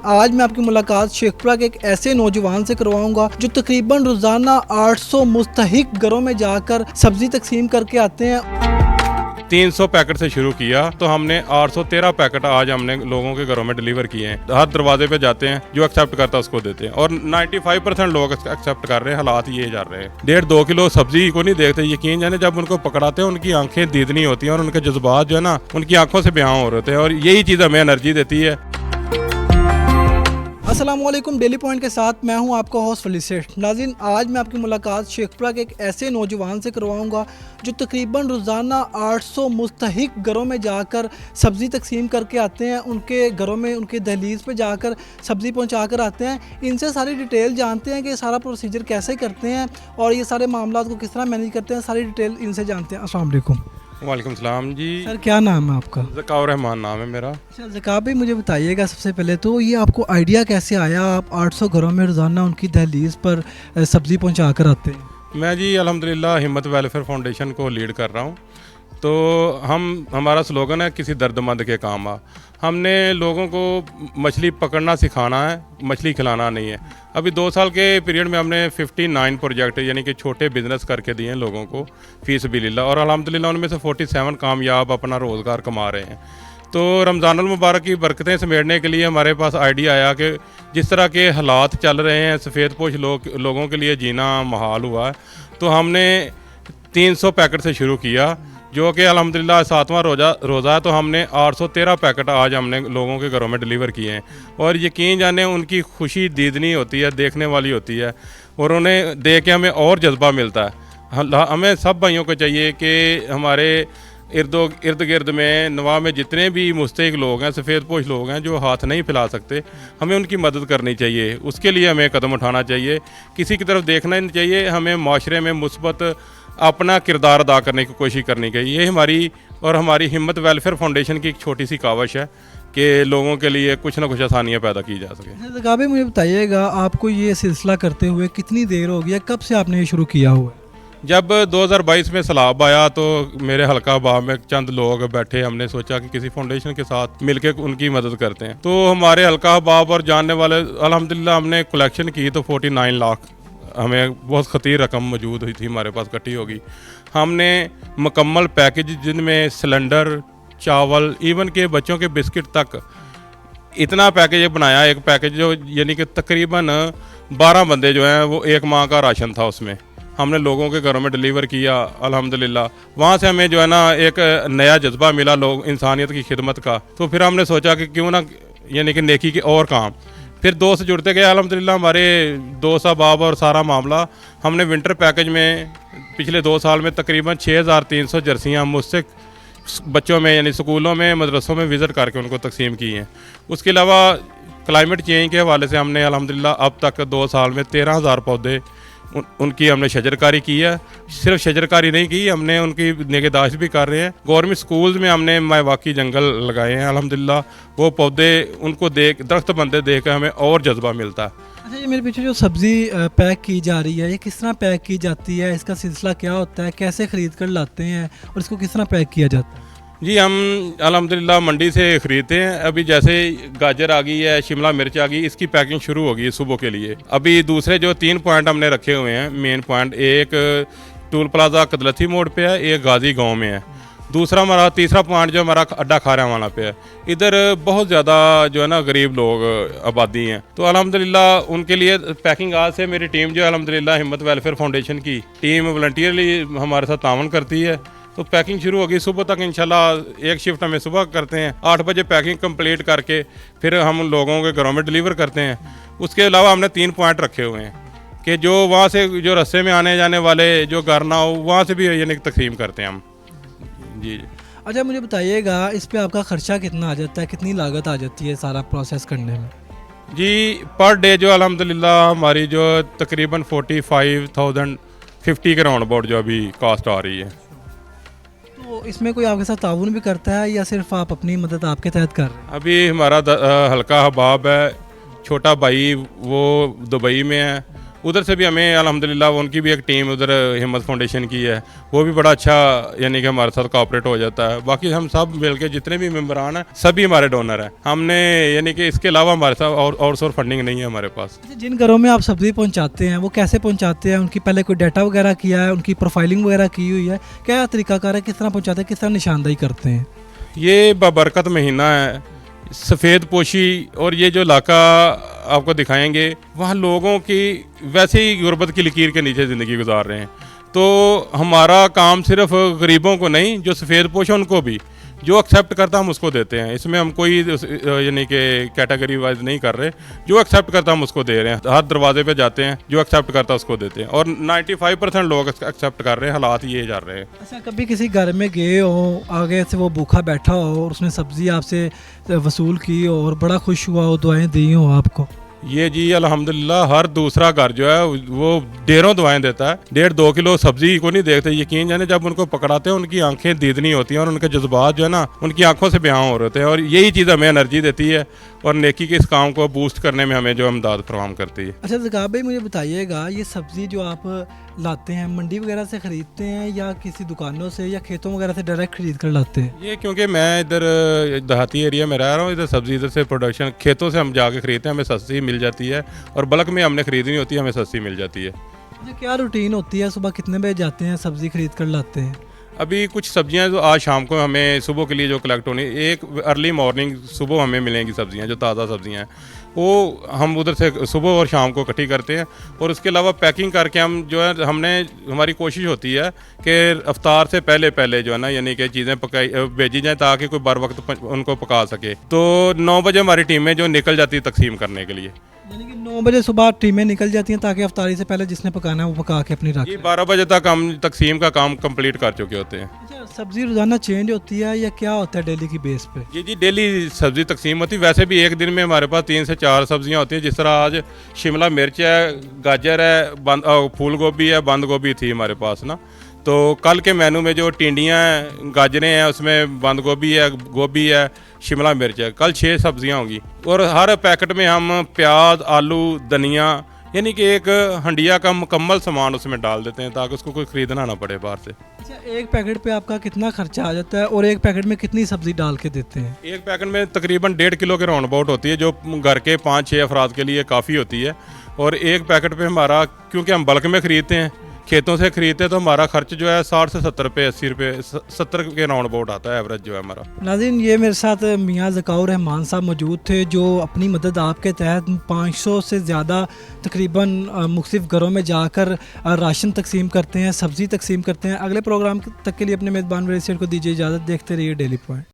आज मैं आपकी मुलाकात शेखपुरा के एक ऐसे नौजवान से करवाऊंगा जो तकरीबन रोजाना 800 मुस्तहिक घरों में जाकर सब्जी तकसीम करके आते हैं। 300 पैकेट से शुरू किया तो हमने 813 पैकेट आज हमने लोगों के घरों में डिलीवर किए हैं। हर दरवाजे पे जाते हैं, जो एक्सेप्ट करता है उसको देते हैं और 95% लोग एक्सेप्ट कर रहे हैं। हालात ये जा रहे हैं। 1.5-2 किलो सब्जी को नहीं देखते। यकीन जाने जब उनको पकड़ाते हैं उनकी आंखें दीदनी होती हैं और उनके जज्बात जो है ना उनकी आंखों से बयां हो रहे थे और यही चीज़ हमें एनर्जी देती है। अस्सलाम वालेकुम, डेली पॉइंट के साथ मैं हूं आपका होस्ट वली सेठ। नाज़रीन, आज मैं आपकी मुलाकात शेखपुरा के एक ऐसे नौजवान से करवाऊंगा जो तकरीबन रोज़ाना 800 मुस्तहिक घरों में जाकर सब्ज़ी तकसीम करके आते हैं। उनके घरों में उनके दहलीज पे जाकर सब्ज़ी पहुंचा कर आते हैं। इनसे सारी डिटेल जानते हैं कि सारा प्रोसीजर कैसे करते हैं और ये सारे मामला को किस तरह मैनेज करते हैं। सारी डिटेल इनसे जानते हैं। अस्सलाम वालेकुम। वालेकुम सलाम जी। सर, क्या नाम है आपका? ज़काउर रहमान नाम है मेरा। अच्छा ज़का भाई, मुझे बताइएगा सबसे पहले तो ये आपको आइडिया कैसे आया, आप 800 घरों में रोज़ाना उनकी दहलीज पर सब्ज़ी पहुंचा कर आते हैं? मैं जी अल्हम्दुलिल्लाह हिम्मत वेलफेयर फाउंडेशन को लीड कर रहा हूँ। तो हमारा स्लोगन है किसी दर्दमंद के काम आ। हमने लोगों को मछली पकड़ना सिखाना है, मछली खिलाना नहीं है। अभी 2 साल के पीरियड में हमने 59 प्रोजेक्ट यानी कि छोटे बिजनेस करके दिए हैं लोगों को फी सबिलिल्लाह और अल्हम्दुलिल्लाह उनमें से 47 कामयाब अपना रोज़गार कमा रहे हैं। तो रमज़ानुल मुबारक की बरकतें समेटने के लिए हमारे पास आइडिया आया कि जिस तरह के हालात चल रहे हैं, सफ़ेद पोश लोगों के लिए जीना महाल हुआ है। तो हमने 300 पैकेट से शुरू किया, जो कि अल्हम्दुलिल्लाह 7वां रोज़ा है। तो हमने 813 पैकेट आज हमने लोगों के घरों में डिलीवर किए हैं और यकीन जाने उनकी खुशी दीदनी होती है, देखने वाली होती है और उन्हें देख के हमें और जज्बा मिलता है। हमें सब भाइयों को चाहिए कि हमारे इर्द गिर्द में नवा में जितने भी मुस्तहिक लोग हैं, सफ़ेद पोश लोग हैं जो हाथ नहीं फैला सकते, हमें उनकी मदद करनी चाहिए। उसके लिए हमें कदम उठाना चाहिए, किसी की तरफ देखना ही नहीं चाहिए। हमें माशरे में मुस्बत अपना किरदार अदा करने की कोशिश करनी चाहिए। ये हमारी हिम्मत वेलफेयर फाउंडेशन की एक छोटी सी कावश है कि लोगों के लिए कुछ ना कुछ आसानियाँ पैदा की जा सके। ज़का भाई, मुझे बताइएगा आपको ये सिलसिला करते हुए कितनी देर हो गई है, कब से आपने ये शुरू किया हुआ है? जब 2022 में सैलाब आया तो मेरे हल्का बाह में चंद लोग बैठे, हमने सोचा कि किसी फाउंडेशन के साथ मिलकर उनकी मदद करते हैं। तो हमारे हल्का बाह और जानने वाले अल्हम्दुलिल्लाह हमने कलेक्शन की तो 49 लाख हमें बहुत ख़तीर रकम मौजूद हुई थी, हमारे पास इकट्ठी होगी। हमने मुकम्मल पैकेज जिनमें सिलेंडर, चावल, इवन के बच्चों के बिस्किट तक इतना पैकेज बनाया। एक पैकेज जो यानी कि तकरीबन 12 बंदे जो हैं वो 1 माह का राशन था, उसमें हमने लोगों के घरों में डिलीवर किया अल्हम्दुलिल्लाह। वहाँ से हमें जो है ना एक नया जज्बा मिला लोग इंसानियत की खिदमत का। तो फिर हमने सोचा कि क्यों ना यानी कि नेकी के और काम। फिर दोस्त जुड़ते गए अल्हम्दुलिल्लाह। हमारे दोस्त अहबाब और सारा मामला हमने विंटर पैकेज में पिछले 2 साल में तकरीबन 6300 जर्सियाँ मुझसे बच्चों में यानी स्कूलों में, मदरसों में विज़िट करके उनको तकसीम की हैं। उसके अलावा क्लाइमेट चेंज के हवाले से हमने अल्हम्दुलिल्लाह अब तक 2 साल में 13,000 पौधे उनकी हमने शजरकारी की है। सिर्फ शजरकारी नहीं की, हमने उनकी निगहदाश्त भी कर रहे हैं। गवर्नमेंट स्कूल्स में हमने मैवाकी जंगल लगाए हैं अल्हम्दुलिल्लाह। वो पौधे उनको दरख्त बनते देख कर हमें और जज्बा मिलता है। अच्छा, ये मेरे पीछे जो सब्ज़ी पैक की जा रही है, ये किस तरह पैक की जाती है, इसका सिलसिला क्या होता है, कैसे ख़रीद कर लाते हैं और इसको किस तरह पैक किया जाता है? जी, हम अल्हम्दुलिल्लाह मंडी से ख़रीदते हैं। अभी जैसे गाजर आ गई है, शिमला मिर्च आ गई, इसकी पैकिंग शुरू होगी सुबह के लिए। अभी दूसरे जो 3 पॉइंट हमने रखे हुए हैं मेन पॉइंट, एक टूल प्लाजा कदलथी मोड़ पे है, एक गाजी गांव में है, दूसरा हमारा तीसरा पॉइंट जो हमारा अड्डा खारावाला पे है। इधर बहुत ज़्यादा जो है ना गरीब लोग आबादी हैं। तो अल्हम्दुलिल्लाह उनके लिए पैकिंग आज से मेरी टीम जो है अल्हम्दुलिल्लाह हिम्मत वेलफेयर फाउंडेशन की टीम वॉलंटियरली हमारे साथ तावन करती है। तो पैकिंग शुरू होगी सुबह तक इंशाल्लाह। एक शिफ्ट हमें सुबह करते हैं, 8 बजे पैकिंग कंप्लीट करके फिर हम लोगों के घरों में डिलीवर करते हैं। उसके अलावा हमने 3 पॉइंट रखे हुए हैं कि जो वहाँ से जो रास्ते में आने जाने वाले जो घर ना हो वहाँ से भी यानी तकसीम करते हैं हम। जी। अच्छा, मुझे बताइएगा इस पे आपका ख़र्चा कितना आ जाता है, कितनी लागत आ जाती है सारा प्रोसेस करने में? जी, पर डे जो अल्हम्दुलिल्लाह हमारी जो तकरीबन 45,050 के राउंड अबाउट जो अभी कास्ट आ रही है। तो इसमें कोई आपके साथ ताउन भी करता है या सिर्फ आप अपनी मदद आपके तहत कर रहे हैं? अभी हमारा हल्का हबाब है, छोटा भाई वो दुबई में है उधर से भी हमें अल्हम्दुलिल्लाह उनकी भी एक टीम उधर हिम्मत फाउंडेशन की है, वो भी बड़ा अच्छा यानी कि हमारे साथ कोऑपरेट हो जाता है। बाकी हम सब मिलके जितने भी मेम्बरान हैं सभी हमारे डोनर हैं। हमने यानी कि इसके अलावा हमारे साथ और फंडिंग नहीं है हमारे पास। अच्छा, जिन घरों में आप सब्ज़ी पहुंचाते हैं वो कैसे पहुंचाते हैं? उनकी पहले कोई डाटा वगैरह किया है, उनकी प्रोफाइलिंग वगैरह की हुई है? क्या तरीकाकार है, किस तरह पहुंचाते हैं, किस तरह निशानदाही करते हैं? ये बबरकत महीना है, सफ़ेद पोशी और ये जो इलाका आपको दिखाएंगे वहाँ लोगों की वैसे ही गुर्बत की लकीर के नीचे ज़िंदगी गुजार रहे हैं। तो हमारा काम सिर्फ गरीबों को नहीं, जो सफ़ेद पोश है उनको भी, जो एक्सेप्ट करता हम उसको देते हैं। इसमें हम कोई यानी कि कैटेगरी वाइज नहीं कर रहे, जो एक्सेप्ट करता हम उसको दे रहे हैं। हर दरवाजे पे जाते हैं, जो एक्सेप्ट करता उसको देते हैं और 95% लोग एक्सेप्ट कर रहे हैं। हालात ये जा रहे हैं। अच्छा, कभी किसी घर में गए हो, आगे से वो भूखा बैठा हो और उसने सब्ज़ी आपसे वसूल की और बड़ा खुश हुआ हो, दुआएं दी हो आपको? ये जी अल्हम्दुलिल्लाह हर दूसरा घर जो है वो ढेरों दुआएं देता है। 1.5-2 किलो सब्जी को नहीं देखते। यकीन जाने जब उनको पकड़ाते हैं उनकी आंखें दीदनी होती हैं और उनके जज्बात जो है ना उनकी आंखों से बयां हो रहे हैं और यही चीज़ हमें एनर्जी देती है और नेकी के इस काम को बूस्ट करने में हमें जो इमदाद फराहम करती है। अच्छा ज़काब भाई, मुझे बताइएगा, ये सब्ज़ी जो आप लाते हैं मंडी वगैरह से ख़रीदते हैं या किसी दुकानों से या खेतों वगैरह से डायरेक्ट ख़रीद कर लाते हैं? ये क्योंकि मैं इधर देहाती एरिया में रह रहा हूँ, इधर सब्ज़ी इधर से प्रोडक्शन खेतों से हम जाके ख़रीदते हैं, हमें सस्ती मिल जाती है और बल्क में हमने ख़रीदनी होती है, हमें सस्ती मिल जाती है। अच्छा, क्या रूटीन होती है? सुबह कितने बजे जाते हैं, सब्ज़ी खरीद कर लाते हैं? अभी कुछ सब्जियां जो आज शाम को हमें सुबह के लिए जो कलेक्ट होनी, एक अर्ली मॉर्निंग सुबह हमें मिलेंगी सब्जियां जो ताज़ा सब्जियां हैं, वो हम उधर से सुबह और शाम को इकट्ठी करते हैं और उसके अलावा पैकिंग करके हम जो है हमारी कोशिश होती है कि अफ्तार से पहले पहले जो है ना यानी कि चीज़ें पकाई भेजी जाएँ ताकि कोई बर वक्त उनको पका सके। तो 9 बजे हमारी टीमें जो निकल जाती है तकसीम करने के लिए। यानी कि 9 बजे सुबह टीमें निकल जाती हैं ताकि अफ्तारी से पहले जिसने पकाना है वो पका के अपनी रख जी लें। 12 बजे तक हम तकसीम का काम कंप्लीट कर चुके होते हैं। अच्छा, सब्ज़ी रोज़ाना चेंज होती है या क्या होता है डेली की बेस पे? जी डेली सब्ज़ी तकसीम होती है। वैसे भी एक दिन में हमारे पास 3 से 4 सब्जियां होती हैं। जिस तरह आज शिमला मिर्च है, गाजर है, फूल गोभी है, बंद गोभी थी हमारे पास ना। तो कल के मेनू में जो टिंडियाँ हैं, गाजरें हैं, उसमें बंद गोभी है, शिमला मिर्च है। कल 6 सब्जियां होंगी और हर पैकेट में हम प्याज, आलू, धनिया यानी कि एक हंडिया का मुकम्मल सामान उसमें डाल देते हैं ताकि उसको कोई ख़रीदना ना पड़े बाहर से। अच्छा, एक पैकेट पे आपका कितना खर्चा आ जाता है और एक पैकेट में कितनी सब्ज़ी डाल के देते हैं? एक पैकेट में तकरीबन 1.5 किलो के राउंड अबाउट होती है, जो घर के 5-6 अफराद के लिए काफ़ी होती है। और एक पैकेट पे हमारा, क्योंकि हम बल्क में ख़रीदते हैं, खेतों से खरीदते हैं, तो हमारा खर्च जो है 60 से 70 रुपये, 80 रुपये, 70 के राउंड अबाउट आता है एवरेज जो है हमारा। नाज़रीन, ये मेरे साथ मियाँ ज़काउर रहमान साहब मौजूद थे जो अपनी मदद आपके तहत 500 से ज़्यादा तकरीबन मुख्तलिफ़ घरों में जाकर राशन तकसीम करते हैं, सब्ज़ी तकसीम करते हैं। अगले प्रोग्राम तक के लिए अपने मेज़बान वेरी सेठ को दीजिए इजाज़त। देखते रहिए डेली पॉइंट।